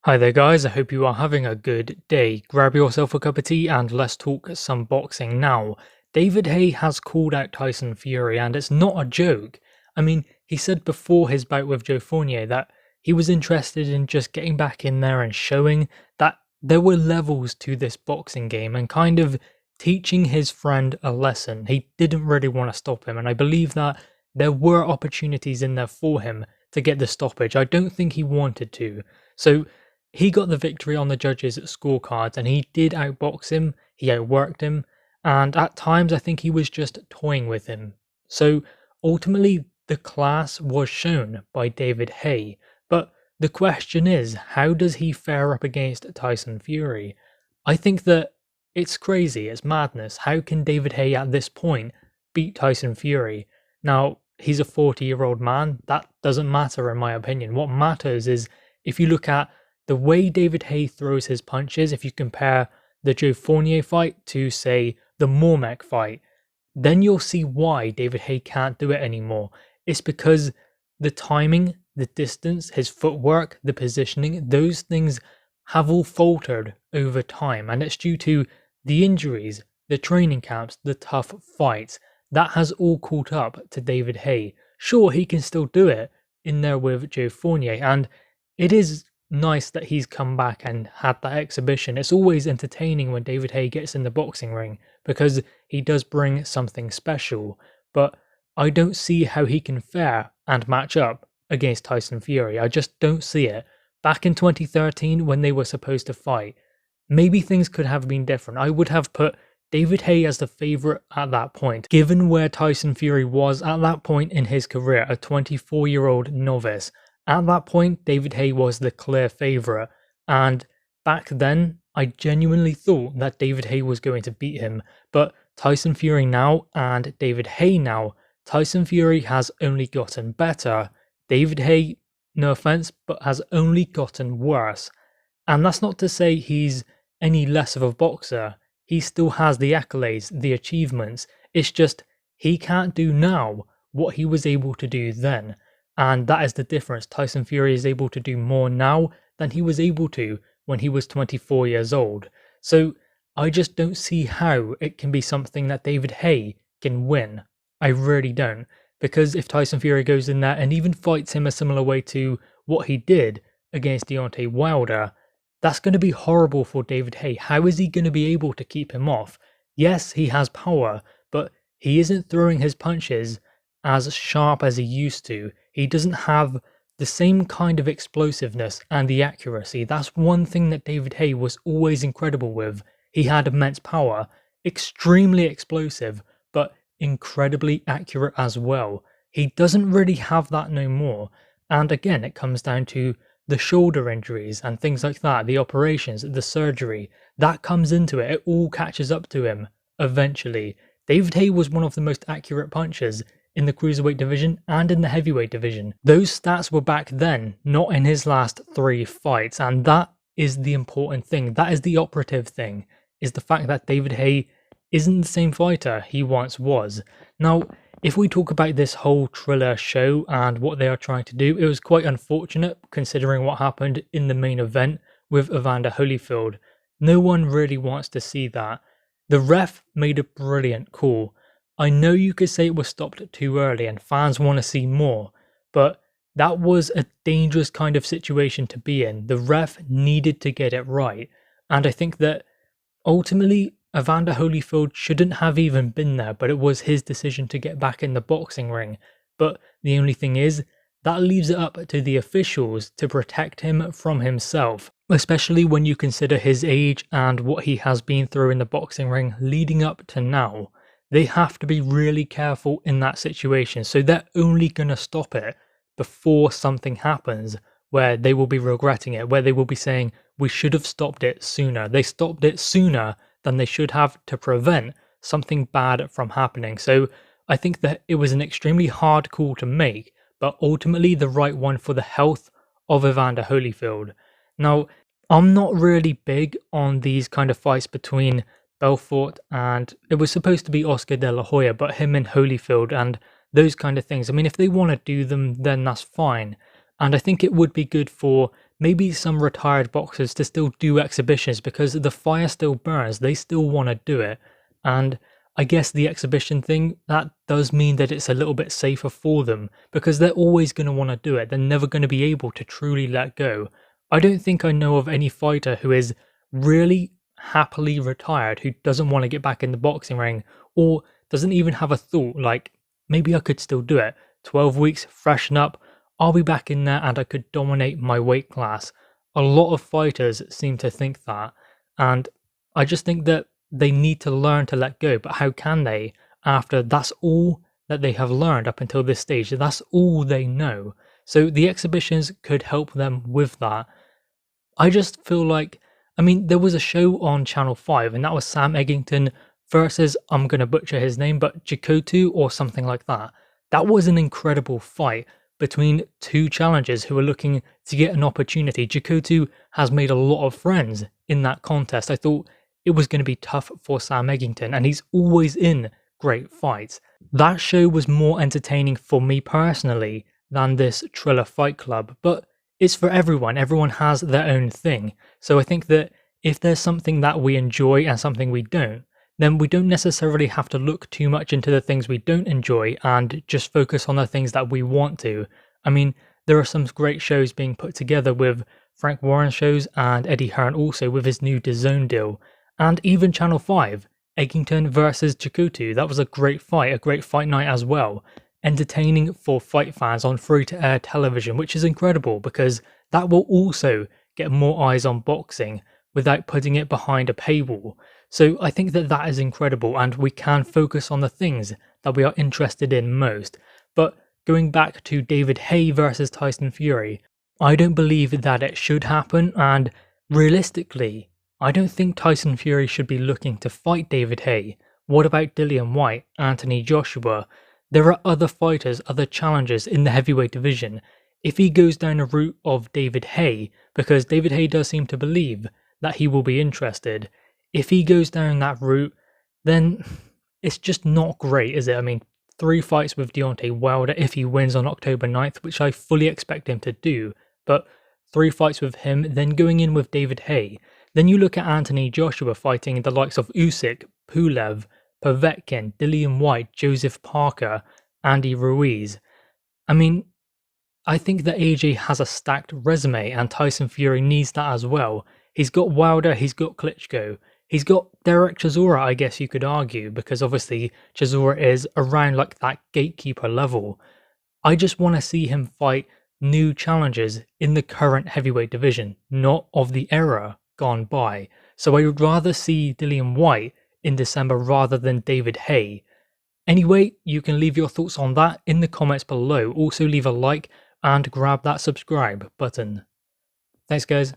Hi there guys, I hope you are having a good day. Grab yourself a cup of tea and let's talk some boxing now. David Haye has called out Tyson Fury and it's not a joke. I mean, he said before his bout with Fournier that he was interested in just getting back in there and showing that there were levels to this boxing game and kind of teaching his friend a lesson. He didn't really want to stop him, and I believe that there were opportunities in there for him to get the stoppage. I don't think he wanted to. So he got the victory on the judges' scorecards and he did outbox him, he outworked him, and at times I think he was just toying with him. So ultimately, the class was shown by David Haye, but the question is, how does he fare up against Tyson Fury? I think that it's crazy, it's madness. How can David Haye at this point beat Tyson Fury? Now, he's a 40-year-old man, that doesn't matter in my opinion. What matters is if you look at the way David Haye throws his punches, if you compare the Joe Fournier fight to, say, the Mormek fight, then you'll see why David Haye can't do it anymore. It's because the timing, the distance, his footwork, the positioning, those things have all faltered over time, and it's due to the injuries, the training camps, the tough fights. That has all caught up to David Haye. Sure, he can still do it in there with Joe Fournier, and it is nice that he's come back and had that exhibition. It's always entertaining when David Haye gets in the boxing ring because he does bring something special, but I don't see how he can fare and match up against Tyson Fury. I just don't see it. Back in 2013 when they were supposed to fight, maybe things could have been different. I would have put David Haye as the favourite at that point, given where Tyson Fury was at that point in his career, a 24-year-old novice. At that point, David Haye was the clear favourite, and back then, I genuinely thought that David Haye was going to beat him, but Tyson Fury now and David Haye now, Tyson Fury has only gotten better. David Haye, no offence, but has only gotten worse. And that's not to say he's any less of a boxer. He still has the accolades, the achievements. It's just he can't do now what he was able to do then. And that is the difference. Tyson Fury is able to do more now than he was able to when he was 24 years old. So I just don't see how it can be something that David Haye can win. I really don't. Because if Tyson Fury goes in there and even fights him a similar way to what he did against Deontay Wilder, that's going to be horrible for David Haye. How is he going to be able to keep him off? Yes, he has power, but he isn't throwing his punches as sharp as he used to. He doesn't have the same kind of explosiveness and the accuracy. That's one thing that David Haye was always incredible with. He had immense power, extremely explosive, but incredibly accurate as well. He doesn't really have that no more. And again, it comes down to the shoulder injuries and things like that, the operations, the surgery. That comes into it. It all catches up to him eventually. David Haye was one of the most accurate punchers in the cruiserweight division and in the heavyweight division. Those stats were back then, not in his last 3 fights, and that is the important thing. That is the operative thing, is the fact that David Haye isn't the same fighter he once was. Now, if we talk about this whole Triller show and what they are trying to do, it was quite unfortunate considering what happened in the main event with Evander Holyfield. No one really wants to see that. The ref made a brilliant call. I know you could say it was stopped too early and fans want to see more, but that was a dangerous kind of situation to be in. The ref needed to get it right, and I think that ultimately Evander Holyfield shouldn't have even been there, but it was his decision to get back in the boxing ring. But the only thing is, that leaves it up to the officials to protect him from himself, especially when you consider his age and what he has been through in the boxing ring leading up to now. They have to be really careful in that situation, so they're only going to stop it before something happens where they will be regretting it, where they will be saying, we should have stopped it sooner. They stopped it sooner than they should have to prevent something bad from happening. So I think that it was an extremely hard call to make, but ultimately the right one for the health of Evander Holyfield. Now, I'm not really big on these kind of fights between Belfort and it was supposed to be Oscar De La Hoya, but him and Holyfield and those kind of things. I mean, if they want to do them, then that's fine. And I think it would be good for maybe some retired boxers to still do exhibitions because the fire still burns, they still want to do it. And I guess the exhibition thing, that does mean that it's a little bit safer for them because they're always going to want to do it. They're never going to be able to truly let go. I don't think I know of any fighter who is really happily retired who doesn't want to get back in the boxing ring or doesn't even have a thought like, maybe I could still do it. 12 weeks, freshen up, I'll be back in there and I could dominate my weight class. A lot of fighters seem to think that, and I just think that they need to learn to let go, but how can they after that's all that they have learned up until this stage? That's all they know. So the exhibitions could help them with that. I just feel like, I mean, there was a show on Channel 5 and that was Sam Eggington versus, I'm going to butcher his name, but Jakotu or something like that. That was an incredible fight between two challengers who were looking to get an opportunity. Jakotu has made a lot of friends in that contest. I thought it was going to be tough for Sam Eggington, and he's always in great fights. That show was more entertaining for me personally than this Triller Fight Club, but it's for everyone. Everyone has their own thing. So I think that if there's something that we enjoy and something we don't, then we don't necessarily have to look too much into the things we don't enjoy and just focus on the things that we want to. I mean, there are some great shows being put together with Frank Warren shows and Eddie Hearn also with his new DAZN deal. And even Channel 5, Eggington versus Jakutu, that was a great fight night as well. Entertaining for fight fans on free-to-air television, which is incredible because that will also get more eyes on boxing without putting it behind a paywall. So I think that that is incredible and we can focus on the things that we are interested in most. But going back to David Haye versus Tyson Fury, I don't believe that it should happen, and realistically, I don't think Tyson Fury should be looking to fight David Haye. What about Dillian Whyte, Anthony Joshua? There are other fighters, other challengers in the heavyweight division. If he goes down a route of David Haye, because David Haye does seem to believe that he will be interested, if he goes down that route, then it's just not great, is it? I mean, 3 fights with Deontay Wilder if he wins on October 9th, which I fully expect him to do, but 3 fights with him, then going in with David Haye. Then you look at Anthony Joshua fighting the likes of Usyk, Pulev, Povetkin, Dillian Whyte, Joseph Parker, Andy Ruiz. I mean, I think that AJ has a stacked resume and Tyson Fury needs that as well. He's got Wilder, he's got Klitschko, he's got Derek Chisora, I guess you could argue, because obviously Chisora is around like that gatekeeper level. I just want to see him fight new challengers in the current heavyweight division, not of the era gone by. So I would rather see Dillian Whyte in December rather than David Haye. Anyway, you can leave your thoughts on that in the comments below. Also leave a like and grab that subscribe button. Thanks guys.